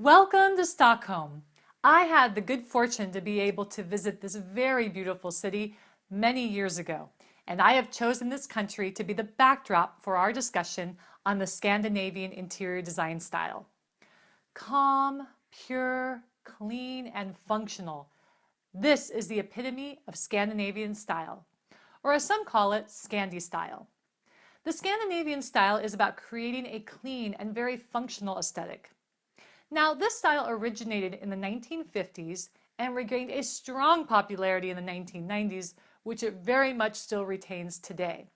Welcome to Stockholm. I had the good fortune to be able to visit this very beautiful city many years ago, and I have chosen this country to be the backdrop for our discussion on the Scandinavian interior design style. Calm, pure, clean, and functional. This is the epitome of Scandinavian style, or as some call it, Scandi style. The Scandinavian style is about creating a clean and very functional aesthetic. Now, this style originated in the 1950s and regained a strong popularity in the 1990s, which it very much still retains today.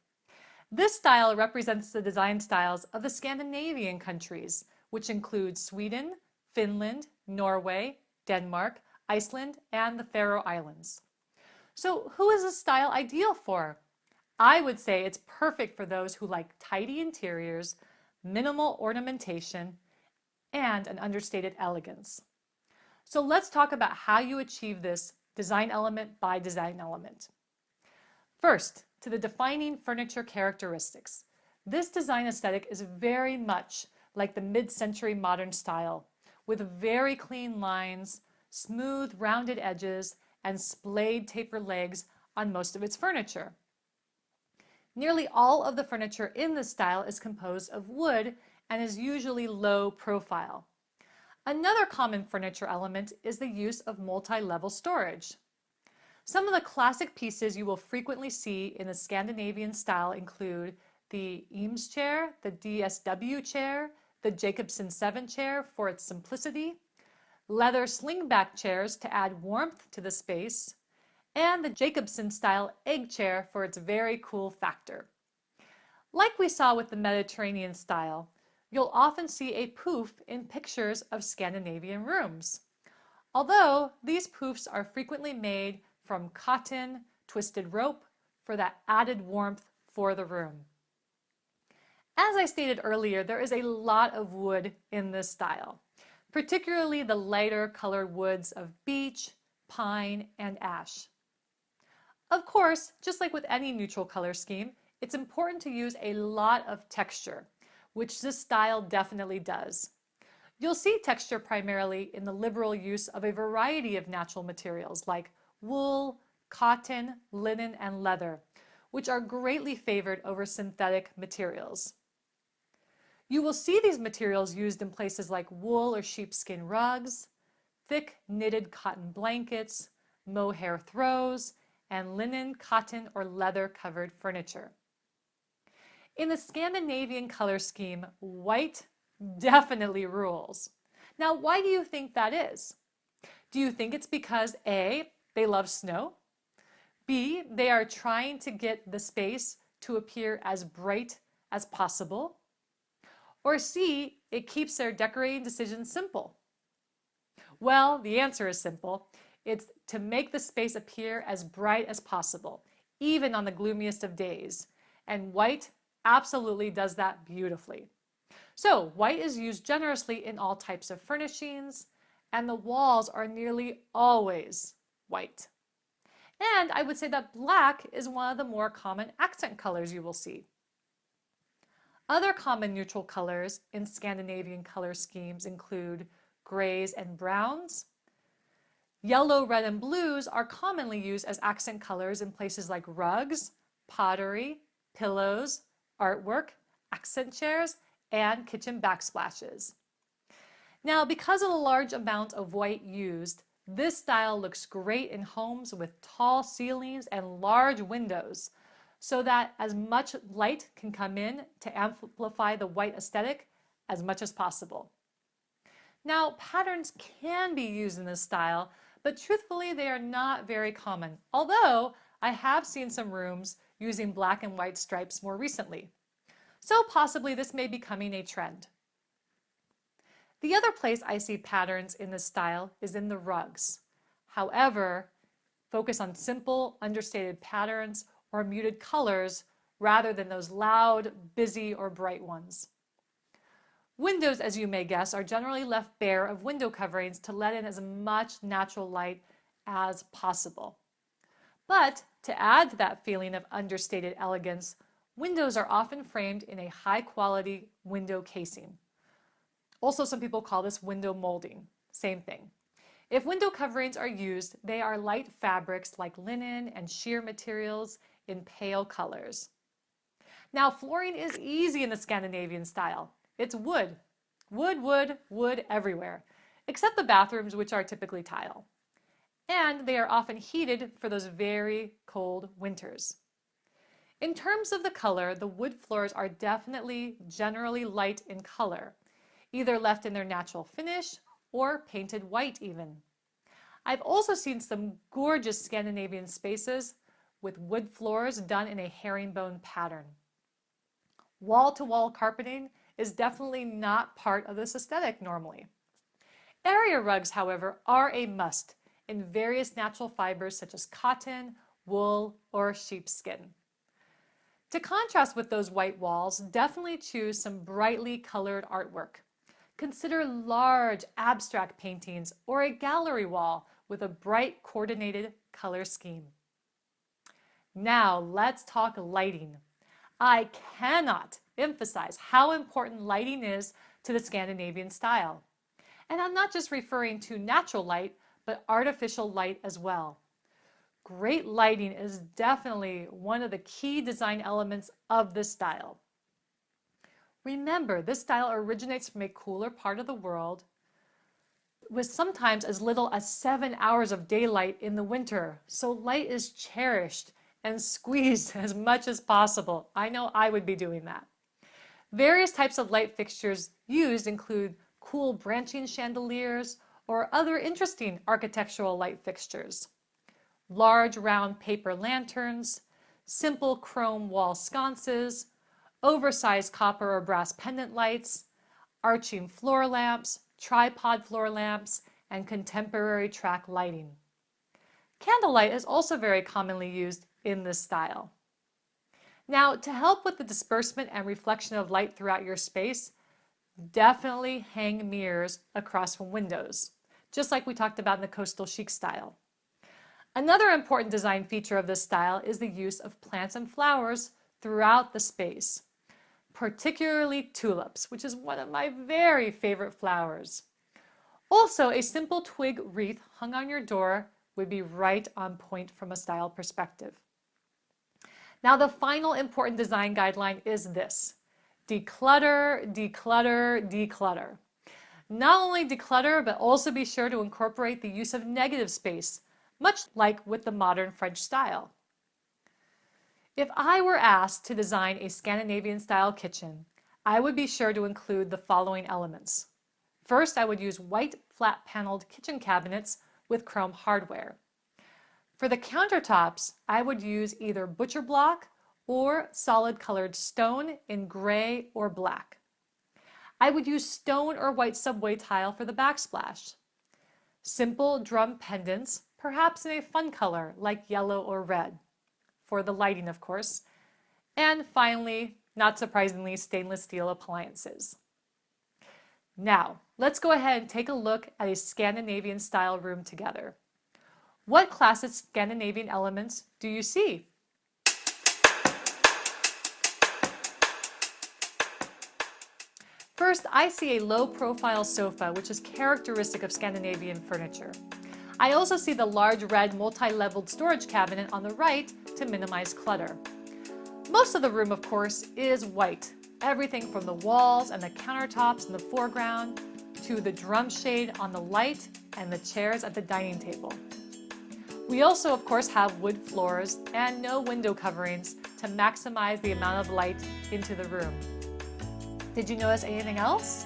This style represents the design styles of the Scandinavian countries, which include Sweden, Finland, Norway, Denmark, Iceland, and the Faroe Islands. So, who is this style ideal for? I would say it's perfect for those who like tidy interiors, minimal ornamentation, and an understated elegance. So let's talk about how you achieve this design element by design element. First, to the defining furniture characteristics. This design aesthetic is very much like the mid-century modern style, with very clean lines, smooth rounded edges, and splayed taper legs on most of its furniture. Nearly all of the furniture in this style is composed of wood and is usually low profile. Another common furniture element is the use of multi-level storage. Some of the classic pieces you will frequently see in the Scandinavian style include the Eames chair, the DSW chair, the Jacobsen 7 chair for its simplicity, leather slingback chairs to add warmth to the space, and the Jacobsen style egg chair for its very cool factor. Like we saw with the Mediterranean style, you'll often see a poof in pictures of Scandinavian rooms. Although these poofs are frequently made from cotton, twisted rope for that added warmth for the room. As I stated earlier, there is a lot of wood in this style, particularly the lighter colored woods of beech, pine, and ash. Of course, just like with any neutral color scheme, it's important to use a lot of texture, which this style definitely does. You'll see texture primarily in the liberal use of a variety of natural materials like wool, cotton, linen, and leather, which are greatly favored over synthetic materials. You will see these materials used in places like wool or sheepskin rugs, thick knitted cotton blankets, mohair throws, and linen, cotton, or leather covered furniture. In the Scandinavian color scheme, white definitely rules. Now, why do you think that is? Do you think it's because A, they love snow? B, they are trying to get the space to appear as bright as possible? Or C, it keeps their decorating decisions simple? Well, the answer is simple. It's to make the space appear as bright as possible, even on the gloomiest of days. And white absolutely does that beautifully. So white is used generously in all types of furnishings, and the walls are nearly always white. And I would say that black is one of the more common accent colors you will see. Other common neutral colors in Scandinavian color schemes include grays and browns. Yellow, red, and blues are commonly used as accent colors in places like rugs, pottery, pillows, artwork, accent chairs, and kitchen backsplashes. Now, because of the large amount of white used, this style looks great in homes with tall ceilings and large windows, so that as much light can come in to amplify the white aesthetic as much as possible. Now, patterns can be used in this style, but truthfully, they are not very common, although I have seen some rooms using black and white stripes more recently. So possibly this may be becoming a trend. The other place I see patterns in this style is in the rugs. However, focus on simple, understated patterns or muted colors rather than those loud, busy, or bright ones. Windows, as you may guess, are generally left bare of window coverings to let in as much natural light as possible. But to add to that feeling of understated elegance, windows are often framed in a high-quality window casing. Also, some people call this window molding. Same thing. If window coverings are used, they are light fabrics like linen and sheer materials in pale colors. Now, flooring is easy in the Scandinavian style. It's wood. Wood, wood, wood everywhere, except the bathrooms, which are typically tile. And they are often heated for those very cold winters. In terms of the color, the wood floors are definitely generally light in color, either left in their natural finish or painted white even. I've also seen some gorgeous Scandinavian spaces with wood floors done in a herringbone pattern. Wall-to-wall carpeting is definitely not part of this aesthetic normally. Area rugs, however, are a must in various natural fibers such as cotton, wool, or sheepskin. To contrast with those white walls, definitely choose some brightly colored artwork. Consider large abstract paintings or a gallery wall with a bright coordinated color scheme. Now let's talk lighting. I cannot emphasize how important lighting is to the Scandinavian style. And I'm not just referring to natural light, but artificial light as well. Great lighting is definitely one of the key design elements of this style. Remember, this style originates from a cooler part of the world with sometimes as little as 7 hours of daylight in the winter, so light is cherished and squeezed as much as possible. I know I would be doing that. Various types of light fixtures used include cool branching chandeliers or other interesting architectural light fixtures. Large round paper lanterns, simple chrome wall sconces, oversized copper or brass pendant lights, arching floor lamps, tripod floor lamps, and contemporary track lighting. Candlelight is also very commonly used in this style. Now, to help with the disbursement and reflection of light throughout your space, definitely hang mirrors across from windows, just like we talked about in the coastal chic style. Another important design feature of this style is the use of plants and flowers throughout the space, particularly tulips, which is one of my very favorite flowers. Also, a simple twig wreath hung on your door would be right on point from a style perspective. Now, the final important design guideline is this: declutter, declutter, declutter. Not only declutter, but also be sure to incorporate the use of negative space, much like with the modern French style. If I were asked to design a Scandinavian style kitchen, I would be sure to include the following elements. First, I would use white flat paneled kitchen cabinets with chrome hardware. For the countertops, I would use either butcher block or solid colored stone in gray or black. I would use stone or white subway tile for the backsplash. Simple drum pendants, perhaps in a fun color like yellow or red, for the lighting, of course. And finally, not surprisingly, stainless steel appliances. Now, let's go ahead and take a look at a Scandinavian style room together. What classic Scandinavian elements do you see? First, I see a low-profile sofa, which is characteristic of Scandinavian furniture. I also see the large red multi-leveled storage cabinet on the right to minimize clutter. Most of the room, of course, is white. Everything from the walls and the countertops in the foreground to the drum shade on the light and the chairs at the dining table. We also, of course, have wood floors and no window coverings to maximize the amount of light into the room. Did you notice anything else?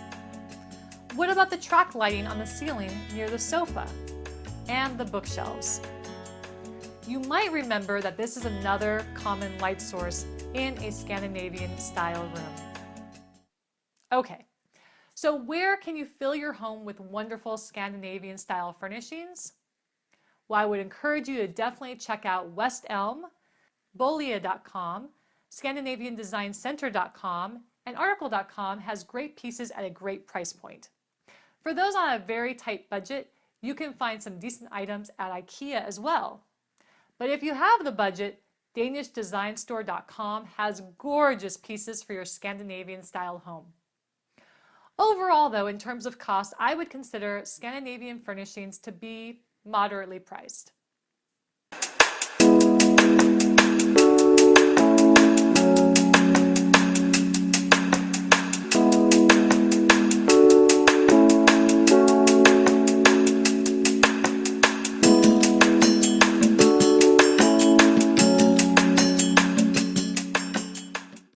What about the track lighting on the ceiling near the sofa and the bookshelves? You might remember that this is another common light source in a Scandinavian style room. Okay, so where can you fill your home with wonderful Scandinavian style furnishings? Well, I would encourage you to definitely check out West Elm, Bolia.com, ScandinavianDesignCenter.com, and Article.com has great pieces at a great price point. For those on a very tight budget, you can find some decent items at IKEA as well. But if you have the budget, DanishDesignStore.com has gorgeous pieces for your Scandinavian style home. Overall, though, in terms of cost, I would consider Scandinavian furnishings to be moderately priced.